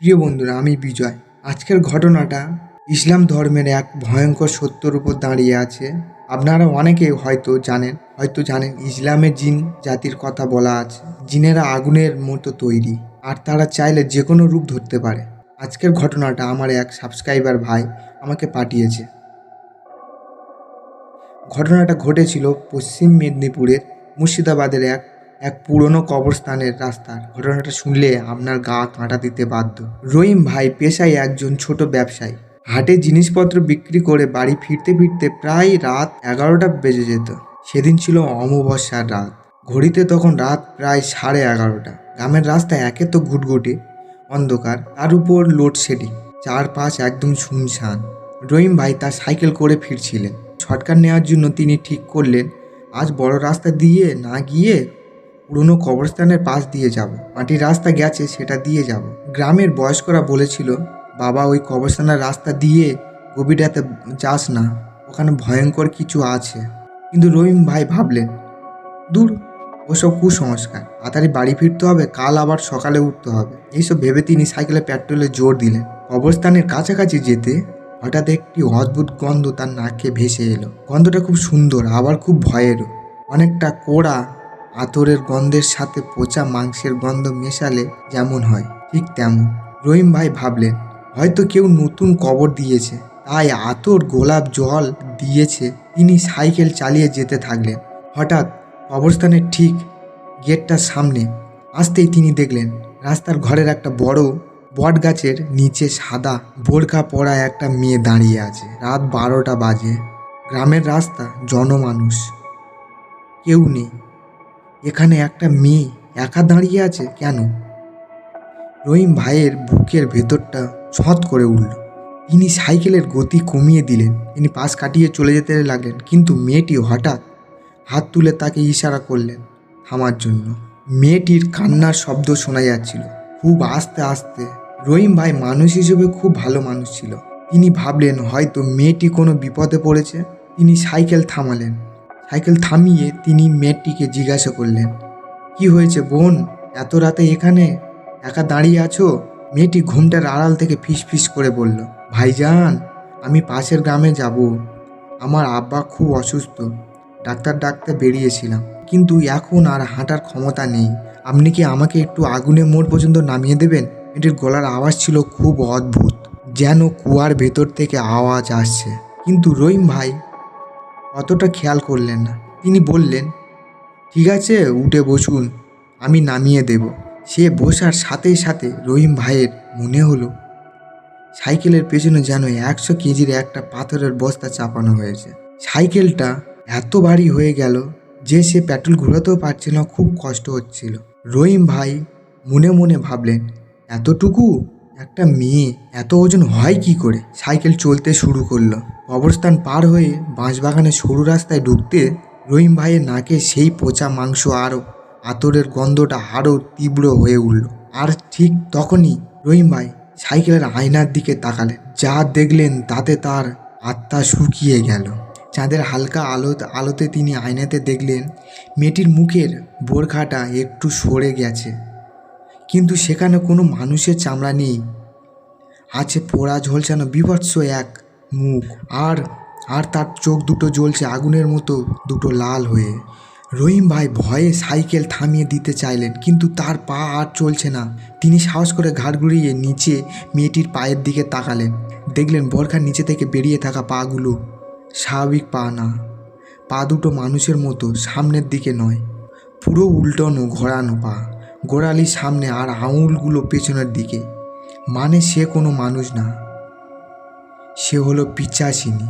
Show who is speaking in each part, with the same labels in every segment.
Speaker 1: প্রিয় বন্ধুরা, আমি বিজয়। আজকের ঘটনাটা ইসলাম ধর্মের এক ভয়ঙ্কর সত্যর উপর দাঁড়িয়ে আছে। আপনারা অনেকে হয়তো জানেন ইসলামে জিন জাতির কথা বলা আছে। জিনেরা আগুনের মতো তৈরি, আর তারা চাইলে যে কোনো রূপ ধরতে পারে। আজকের ঘটনাটা আমার এক সাবস্ক্রাইবার ভাই আমাকে পাঠিয়েছে। ঘটনাটা ঘটেছিল পশ্চিম মেদিনীপুরের মুর্শিদাবাদের এক পুরনো কবরস্থানের রাস্তার। ঘটনাটা শুনলে আপনার গা কাঁটা দিতে বাধ্য। রহিম ভাই পেশায় একজন ছোট ব্যবসায়ী। হাটে জিনিসপত্র বিক্রি করে বাড়ি ফিরতে ফিরতে প্রায় রাত 11টা বেজে যেত। সেদিন ছিল অমাবস্যার রাত। ঘড়িতে তখন রাত প্রায় 11:30। গ্রামের রাস্তা একে তো ঘুটঘুটে অন্ধকার, তার উপর লোডশেডিং, চারপাশ একদম শুনশান। রহিম ভাই তার সাইকেল করে ফিরছিলেন। শর্টকাট নেওয়ার জন্য তিনি ঠিক করলেন, আজ বড় রাস্তা দিয়ে না গিয়ে পুরনো কবরস্থানের পাশ দিয়ে যাব। মাটির রাস্তা গেছে, সেটা দিয়ে যাব। গ্রামের বয়স্করা বলেছিল, বাবা ওই কবরস্থানের রাস্তা দিয়ে গভীর রাতে যাস না, ওখানে ভয়ঙ্কর কিছু আছে। কিন্তু রহিম ভাই ভাবলেন, দূর, ওসব কুসংস্কার, তাড়াতাড়ি বাড়ি ফিরতে হবে, কাল আবার সকালে উঠতে হবে। এইসব ভেবে তিনি সাইকেলে পেট্রোলে জোর দিলেন। কবরস্থানের কাছাকাছি যেতে হঠাৎ একটি অদ্ভুত গন্ধ তার নাকে ভেসে এলো। গন্ধটা খুব সুন্দর, আবার খুব ভয়েরও। অনেকটা কোড়া আতরের গন্ধের সাথে পচা মাংসের গন্ধ মেশালে যেমন হয়, ঠিক তেমন। রহিম ভাই ভাবলেন, হয়তো কেউ নতুন কবর দিয়েছে, তাই আতর গোলাপ জল দিয়েছে। তিনি সাইকেল চালিয়ে যেতে থাকলেন। হঠাৎ কবরস্থানের ঠিক গেটটার সামনে আসতেই তিনি দেখলেন, রাস্তার ঘরের একটা বড় বট গাছের নিচে সাদা বোরকা পরা একটা মেয়ে দাঁড়িয়ে আছে। রাত 12টা বাজে। গ্রামের রাস্তা, জনমানুষ, কেউ নেই। এখানে একটা মেয়ে একা দাঁড়িয়ে আছে কেন? রহিম ভাইয়ের বুকের ভেতরটা ছট করে উঠল। তিনি সাইকেলের গতি কমিয়ে দিলেন। তিনি পাশ কাটিয়ে চলে যেতে লাগলেন, কিন্তু মেয়েটি হঠাৎ হাত তুলে তাকে ইশারা করলেন থামার জন্য। মেয়েটির কান্নার শব্দ শোনা যাচ্ছিল, খুব আস্তে আস্তে। রহিম ভাই মানুষ হিসেবে খুব ভালো মানুষ ছিল। তিনি ভাবলেন হয়তো মেয়েটি কোনো বিপদে পড়েছে। তিনি সাইকেল থামালেন। সাইকেল থামিয়ে তিনি মেয়েটিকে জিজ্ঞাসা করলেন, কি হয়েছে বোন, এত রাতে এখানে একা দাঁড়িয়ে আছো? মেয়েটি ঘুমটার আড়াল থেকে ফিস করে বলল, ভাইজান, আমি পাশের গ্রামে যাব। আমার আব্বা খুব অসুস্থ, ডাক্তার ডাকতে বেরিয়েছিলাম, কিন্তু এখন আর হাঁটার ক্ষমতা নেই। আপনি কি আমাকে একটু আগুনের মোড় পর্যন্ত নামিয়ে দেবেন? মেয়েটির গলার আওয়াজ ছিল খুব অদ্ভুত, যেন কুয়ার ভেতর থেকে আওয়াজ আসছে। কিন্তু রহিম ভাই অতটা খেয়াল করলেন না। তিনি বললেন, ঠিক আছে, উঠে বসুন, আমি নামিয়ে দেব। সে বসার সাথে সাথে রহিম ভাইয়ের মনে হলো সাইকেলের পেছনে যেন 100 কেজির একটা পাথরের বস্তা চাপানো হয়েছে। সাইকেলটা এত ভারী হয়ে গেল যে সে পেট্রোল ঘোরাতেও পারছিল না, খুব কষ্ট হচ্ছিল। রহিম ভাই মনে মনে ভাবলেন, এতটুকু একটা মেয়ে এত ওজন হয় কি করে? সাইকেল চলতে শুরু করলো। কবরস্থান পার হয়ে বাঁশবাগানের সরু রাস্তায় ঢুকতে রহিম ভাইয়ের নাকে সেই পচা মাংস আর আতরের গন্ধটা আরও তীব্র হয়ে উঠল। আর ঠিক তখনই রহিম ভাই সাইকেলের আয়নার দিকে তাকালেন। যা দেখলেন তাতে তার আত্মা শুকিয়ে গেল। চাঁদের হালকা আলোতে তিনি আয়নাতে দেখলেন মেয়েটির মুখের বোরখাটা একটু সরে গেছে, কিন্তু সেখানে কোনো মানুষের চামড়া নেই। আছে পোড়া ঝলসানো বিভৎস এক মুখ, আর তার চোখ দুটো জ্বলছে আগুনের মতো, দুটো লাল হয়ে। রহিম ভাই ভয়ে সাইকেল থামিয়ে দিতে চাইলেন, কিন্তু তার পা আর চলছে না। তিনি সাহস করে ঘাড় ঘুরিয়ে নিচে মেয়েটির পায়ের দিকে তাকালেন। দেখলেন বোরখার নিচে থেকে বেরিয়ে থাকা পাগুলো স্বাভাবিক পা না, পা দুটো মানুষের মতো, সামনের দিকে নয়, পুরো উল্টানো ঘোরানো পা, গোড়ালি সামনে আর আঙুলগুলো পেছনের দিকে। মানে সে কোনো মানুষ না, সে হলো পিশাচিনী।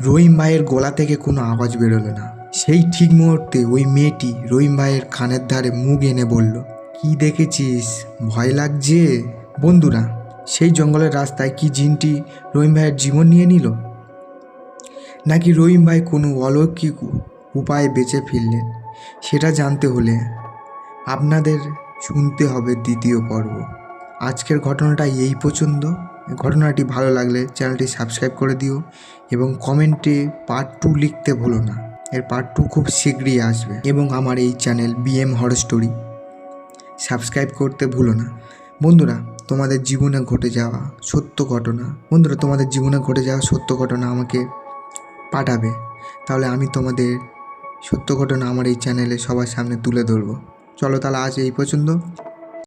Speaker 1: রহিম ভাইয়ের গলা থেকে কোনো আওয়াজ বেরোলো না। সেই ঠিক মুহূর্তে ওই মেয়েটি রহিম ভাইয়ের কানের ধারে মুখ এনে বলল, কি দেখেছিস, ভয় লাগছে? বন্ধুরা, সেই জঙ্গলের রাস্তায় কি জিনটি রহিম ভাইয়ের জীবন নিয়ে নিল, নাকি রহিম ভাই কোনো অলৌকিক উপায়ে বেঁচে ফিরলেন? সেটা জানতে হলে আপনাদের শুনতে হবে দ্বিতীয় পর্ব। আজকের ঘটনাটা এই পর্যন্ত। ঘটনাটি ভালো লাগলে চ্যানেলটি সাবস্ক্রাইব করে দিও এবং কমেন্টে পার্ট 2 লিখতে ভুলো না। এর পার্ট 2 খুব শীঘ্রই আসবে। এবং আমার এই channel BM horror story subscribe করতে ভুলো না। বন্ধুরা, তোমাদের জীবনে ঘটে যাওয়া সত্য ঘটনা। বন্ধুরা, তোমাদের জীবনে ঘটে যাওয়া সত্য ঘটনা আমাকে পাঠাবে, তাহলে আমি তোমাদের সত্য ঘটনা আমার এই চ্যানেলে সবার সামনে তুলে ধরবো। চলো তাহলে আজ এই পর্যন্ত।